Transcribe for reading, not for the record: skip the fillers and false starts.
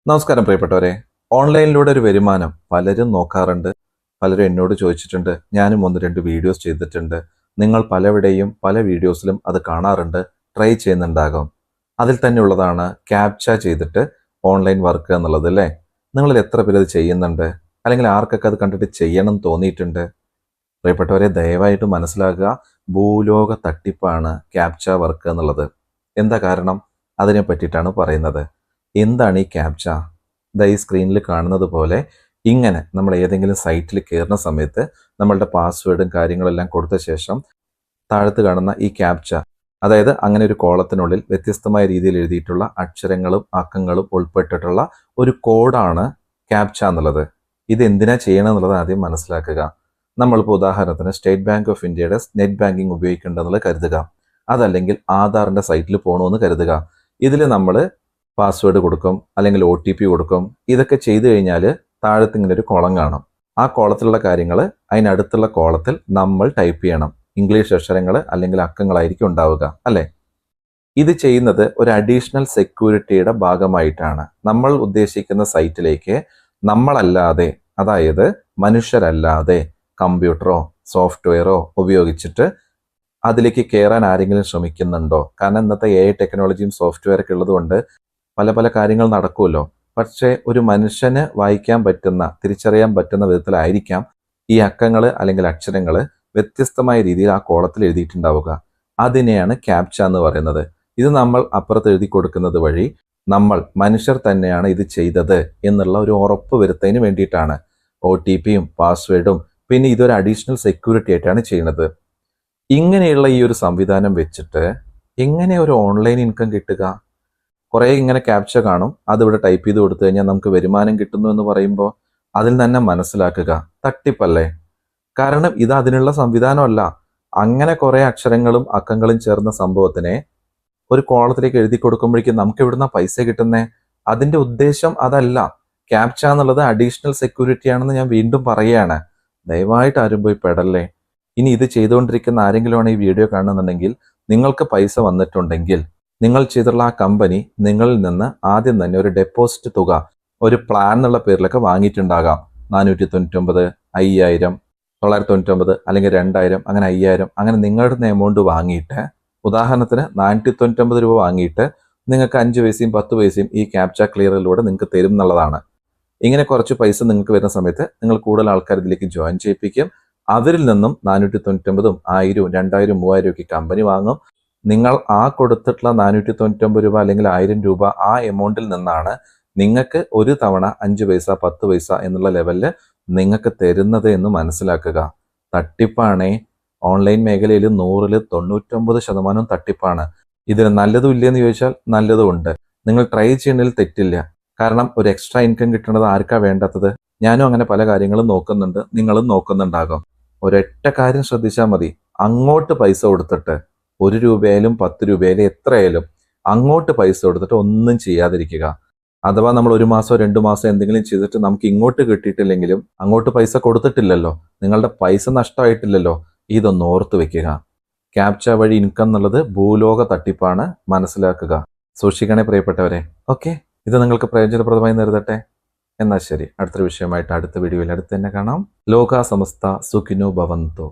നമസ്കാരം പ്രിയപ്പെട്ടവരെ. ഓൺലൈനിലൂടെ ഒരു വരുമാനം പലരും നോക്കാറുണ്ട്. പലരും എന്നോട് ചോദിച്ചിട്ടുണ്ട്. ഞാനും ഒന്ന് രണ്ട് വീഡിയോസ് ചെയ്തിട്ടുണ്ട്. നിങ്ങൾ പലവിടെയും പല വീഡിയോസിലും അത് കാണാറുണ്ട്, ട്രൈ ചെയ്യുന്നുണ്ടാകും. അതിൽ തന്നെ ഉള്ളതാണ് ക്യാപ്ച ചെയ്തിട്ട് ഓൺലൈൻ വർക്ക് എന്നുള്ളത് അല്ലേ? നിങ്ങളിൽ എത്ര പേര് അത് ചെയ്യുന്നുണ്ട്? അല്ലെങ്കിൽ ആർക്കൊക്കെ അത് കണ്ടിട്ട് ചെയ്യണം തോന്നിയിട്ടുണ്ട്? പ്രിയപ്പെട്ടവരെ, ദയവായിട്ട് മനസ്സിലാക്കുക, ഭൂലോക തട്ടിപ്പാണ് ക്യാപ്ച വർക്ക് എന്നുള്ളത്. എന്താ കാരണം? അതിനെ പറ്റിയിട്ടാണ് പറയുന്നത്. എന്താണ് ഈ ക്യാപ്ച? ഈ സ്ക്രീനിൽ കാണുന്നത് പോലെ ഇങ്ങനെ നമ്മൾ ഏതെങ്കിലും സൈറ്റിൽ കയറുന്ന സമയത്ത് നമ്മളുടെ പാസ്വേഡും കാര്യങ്ങളെല്ലാം കൊടുത്ത ശേഷം താഴത്ത് കാണുന്ന ഈ ക്യാപ്ച, അതായത് അങ്ങനെ ഒരു കോളത്തിനുള്ളിൽ വ്യത്യസ്തമായ രീതിയിൽ എഴുതിയിട്ടുള്ള അക്ഷരങ്ങളും അക്കങ്ങളും ഉൾപ്പെട്ടിട്ടുള്ള ഒരു കോഡാണ് ക്യാപ്ച എന്നുള്ളത്. ഇത് എന്തിനാ ചെയ്യണം എന്നുള്ളത് ആദ്യം മനസ്സിലാക്കുക. നമ്മളിപ്പോൾ ഉദാഹരണത്തിന് സ്റ്റേറ്റ് ബാങ്ക് ഓഫ് ഇന്ത്യയുടെ നെറ്റ് ബാങ്കിങ് ഉപയോഗിക്കേണ്ടതെന്നുള്ളത് കരുതുക. അതല്ലെങ്കിൽ ആധാറിന്റെ സൈറ്റിൽ പോകണമെന്ന് കരുതുക. ഇതിൽ നമ്മൾ പാസ്വേഡ് കൊടുക്കും, അല്ലെങ്കിൽ OTP കൊടുക്കും. ഇതൊക്കെ ചെയ്തു കഴിഞ്ഞാൽ താഴത്ത് ഇങ്ങനെ ഒരു കോളം കാണും. ആ കോളത്തിലുള്ള കാര്യങ്ങൾ അതിനടുത്തുള്ള കോളത്തിൽ നമ്മൾ ടൈപ്പ് ചെയ്യണം. ഇംഗ്ലീഷ് അക്ഷരങ്ങൾ അല്ലെങ്കിൽ അക്കങ്ങളായിരിക്കും ഉണ്ടാവുക, അല്ലേ? ഇത് ചെയ്യുന്നത് ഒരു അഡീഷണൽ സെക്യൂരിറ്റിയുടെ ഭാഗമായിട്ടാണ്. നമ്മൾ ഉദ്ദേശിക്കുന്ന സൈറ്റിലേക്ക് നമ്മളല്ലാതെ, അതായത് മനുഷ്യരല്ലാതെ കമ്പ്യൂട്ടറോ സോഫ്റ്റ്വെയറോ ഉപയോഗിച്ചിട്ട് അതിലേക്ക് കയറാൻ ആരെങ്കിലും ശ്രമിക്കുന്നുണ്ടോ? കാരണം ഇന്നത്തെ AI ടെക്നോളജിയും സോഫ്റ്റ്വെയർ ഒക്കെ ഉള്ളതുകൊണ്ട് പല പല കാര്യങ്ങൾ നടക്കുമല്ലോ. പക്ഷേ ഒരു മനുഷ്യന് വായിക്കാൻ പറ്റുന്ന, തിരിച്ചറിയാൻ പറ്റുന്ന വിധത്തിലായിരിക്കാം ഈ അക്കങ്ങൾ അല്ലെങ്കിൽ അക്ഷരങ്ങൾ വ്യത്യസ്തമായ രീതിയിൽ ആ കോളത്തിൽ എഴുതിയിട്ടുണ്ടാവുക. അതിനെയാണ് ക്യാപ്ച എന്ന് പറയുന്നത്. ഇത് നമ്മൾ അപ്പുറത്ത് എഴുതി കൊടുക്കുന്നത് വഴി നമ്മൾ മനുഷ്യർ തന്നെയാണ് ഇത് ചെയ്തത് എന്നുള്ള ഒരു ഉറപ്പ് വരുത്തതിന് വേണ്ടിയിട്ടാണ്. OTPയും പാസ്വേഡും പിന്നെ ഇതൊരു അഡീഷണൽ സെക്യൂരിറ്റി ആയിട്ടാണ് ചെയ്യുന്നത്. ഇങ്ങനെയുള്ള ഈ ഒരു സംവിധാനം വെച്ചിട്ട് എങ്ങനെ ഒരു ഓൺലൈൻ ഇൻകം കിട്ടുക? കുറേ ഇങ്ങനെ ക്യാപ്ച കാണും, അതിവിടെ ടൈപ്പ് ചെയ്ത് കൊടുത്തു കഴിഞ്ഞാൽ നമുക്ക് വരുമാനം കിട്ടുന്നു എന്ന് പറയുമ്പോൾ അതിൽ തന്നെ മനസ്സിലാക്കുക, തട്ടിപ്പല്ലേ. കാരണം ഇത് അതിനുള്ള സംവിധാനമല്ല. അങ്ങനെ കുറേ അക്ഷരങ്ങളും അക്കങ്ങളും ചേർന്ന സംഭവത്തിനെ ഒരു കോളത്തിലേക്ക് എഴുതി കൊടുക്കുമ്പോഴേക്കും നമുക്ക് എവിടുന്ന പൈസ കിട്ടുന്നേ? അതിന്റെ ഉദ്ദേശം അതല്ല. ക്യാപ്ച എന്നുള്ളത് അഡീഷണൽ സെക്യൂരിറ്റി ആണെന്ന് ഞാൻ വീണ്ടും പറയുകയാണ്. ദയവായിട്ട് ആരും പോയി പെടല്ലേ. ഇനി ഇത് ചെയ്തുകൊണ്ടിരിക്കുന്ന ആരെങ്കിലുമാണ് ഈ വീഡിയോ കാണുന്നുണ്ടെങ്കിൽ, നിങ്ങൾക്ക് പൈസ വന്നിട്ടുണ്ടെങ്കിൽ നിങ്ങൾ ചെയ്തിട്ടുള്ള ആ കമ്പനി നിങ്ങളിൽ നിന്ന് ആദ്യം തന്നെ ഒരു ഡെപ്പോസിറ്റ് തുക, ഒരു പ്ലാൻ എന്നുള്ള പേരിലൊക്കെ വാങ്ങിയിട്ടുണ്ടാകാം. 499, 5000, 999 അല്ലെങ്കിൽ 2000, അങ്ങനെ 5000, അങ്ങനെ നിങ്ങളുടെ എമൗണ്ട് വാങ്ങിയിട്ട്, ഉദാഹരണത്തിന് 499 രൂപ വാങ്ങിയിട്ട് നിങ്ങൾക്ക് 5 പൈസയും 10 പൈസയും ഈ ക്യാപ്ച ക്ലിയറിലൂടെ നിങ്ങൾക്ക് തരും എന്നുള്ളതാണ്. ഇങ്ങനെ കുറച്ച് പൈസ നിങ്ങൾക്ക് വരുന്ന സമയത്ത് നിങ്ങൾ കൂടുതൽ ആൾക്കാർ ഇതിലേക്ക് ജോയിൻ ചെയ്യിപ്പിക്കും. അവരിൽ നിന്നും 499, 1000, 2000, 3000 ഒക്കെ കമ്പനി വാങ്ങും. നിങ്ങൾ ആ കൊടുത്തിട്ടുള്ള 499 രൂപ അല്ലെങ്കിൽ 1000 രൂപ ആ എമൗണ്ടിൽ നിന്നാണ് നിങ്ങൾക്ക് ഒരു തവണ 5 പൈസ 10 പൈസ എന്നുള്ള ലെവലിൽ നിങ്ങൾക്ക് തരുന്നത് എന്ന് മനസ്സിലാക്കുക. തട്ടിപ്പാണേ. ഓൺലൈൻ മേഖലയിൽ 100-ൽ 99% തട്ടിപ്പാണ്. ഇതിന് നല്ലതും ഇല്ലയെന്ന് ചോദിച്ചാൽ നല്ലതും ഉണ്ട്. നിങ്ങൾ ട്രൈ ചെയ്യുന്നതിൽ തെറ്റില്ല. കാരണം ഒരു എക്സ്ട്രാ ഇൻകം കിട്ടുന്നത് ആർക്കാ വേണ്ടാത്തത്? ഞാനും അങ്ങനെ പല കാര്യങ്ങളും നോക്കുന്നുണ്ട്, നിങ്ങളും നോക്കുന്നുണ്ടാകും. ഒരൊറ്റ കാര്യം ശ്രദ്ധിച്ചാൽ മതി. അങ്ങോട്ട് പൈസ കൊടുത്തിട്ട് 1 രൂപയായാലും 10 രൂപയായാലും എത്രയായാലും അങ്ങോട്ട് പൈസ കൊടുത്തിട്ട് ഒന്നും ചെയ്യാതിരിക്കുക. അഥവാ നമ്മൾ 1 മാസമോ 2 മാസം എന്തെങ്കിലും ചെയ്തിട്ട് നമുക്ക് ഇങ്ങോട്ട് കിട്ടിയിട്ടില്ലെങ്കിലും അങ്ങോട്ട് പൈസ കൊടുത്തിട്ടില്ലല്ലോ, നിങ്ങളുടെ പൈസ നഷ്ടമായിട്ടില്ലല്ലോ. ഇതൊന്ന് ഓർത്ത് വെക്കുക. ക്യാപ്ച വഴി ഇൻകം എന്നുള്ളത് ഭൂലോക തട്ടിപ്പാണ്, മനസ്സിലാക്കുക. സൂക്ഷിക്കണേ പ്രിയപ്പെട്ടവരെ. ഓക്കെ, ഇത് നിങ്ങൾക്ക് പ്രയോജനപ്രദമായി നേരിടട്ടെ. എന്നാൽ ശരി, അടുത്തൊരു വിഷയമായിട്ട് അടുത്ത വീഡിയോയിൽ അടുത്ത് തന്നെ കാണാം. ലോകാ സമസ്ത സുഖിനോ ഭവന്തു.